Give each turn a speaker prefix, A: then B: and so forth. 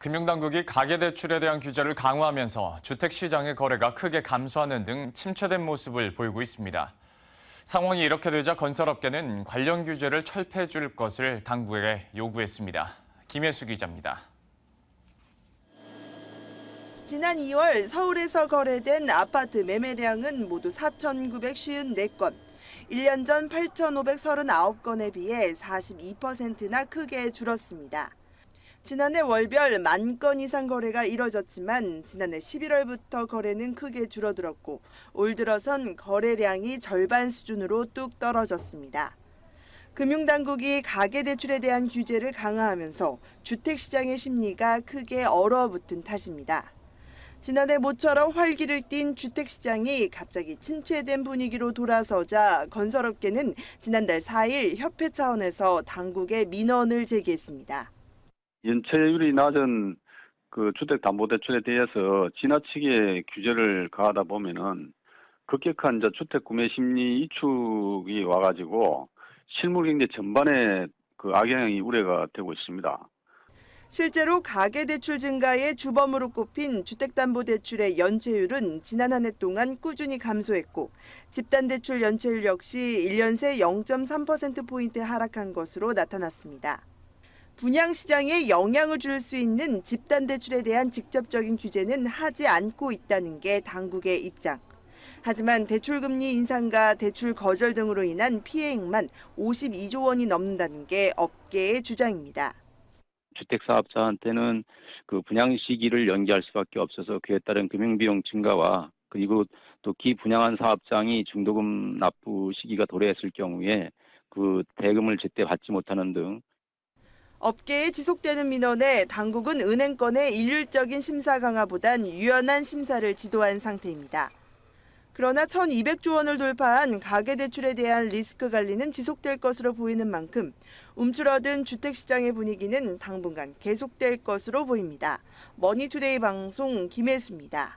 A: 금융당국이 가계대출에 대한 규제를 강화하면서 주택시장의 거래가 크게 감소하는 등 침체된 모습을 보이고 있습니다. 상황이 이렇게 되자 건설업계는 관련 규제를 철폐해 줄 것을 당국에 요구했습니다. 김혜수 기자입니다.
B: 지난 2월 서울에서 거래된 아파트 매매량은 모두 4,954건, 1년 전 8,539건에 비해 42%나 크게 줄었습니다. 지난해 월별 10,000건 이상 거래가 이뤄졌지만 지난해 11월부터 거래는 크게 줄어들었고 올 들어선 거래량이 절반 수준으로 뚝 떨어졌습니다. 금융당국이 가계대출에 대한 규제를 강화하면서 주택시장의 심리가 크게 얼어붙은 탓입니다. 지난해 모처럼 활기를 띤 주택시장이 갑자기 침체된 분위기로 돌아서자 건설업계는 지난달 4일 협회 차원에서 당국에 민원을 제기했습니다.
C: 연체율이 낮은 주택담보대출에 대해서 지나치게 규제를 가하다 보면은 급격한 주택 구매 심리 위축이 와가지고 실물경제 전반에 악영향이 우려가 되고 있습니다.
B: 실제로 가계대출 증가의 주범으로 꼽힌 주택담보대출의 연체율은 지난 한 해 동안 꾸준히 감소했고 집단대출 연체율 역시 1년 새 0.3%포인트 하락한 것으로 나타났습니다. 분양시장에 영향을 줄 수 있는 집단대출에 대한 직접적인 규제는 하지 않고 있다는 게 당국의 입장. 하지만 대출금리 인상과 대출 거절 등으로 인한 피해액만 52조 원이 넘는다는 게 업계의 주장입니다.
D: 주택사업자한테는 분양 시기를 연기할 수밖에 없어서 그에 따른 금융비용 증가와 그리고 또 기분양한 사업장이 중도금 납부 시기가 도래했을 경우에 대금을 제때 받지 못하는 등
B: 업계에 지속되는 민원에 당국은 은행권의 일률적인 심사 강화보단 유연한 심사를 지도한 상태입니다. 그러나 1,200조 원을 돌파한 가계대출에 대한 리스크 관리는 지속될 것으로 보이는 만큼 움츠러든 주택시장의 분위기는 당분간 계속될 것으로 보입니다. 머니투데이 방송 김혜수입니다.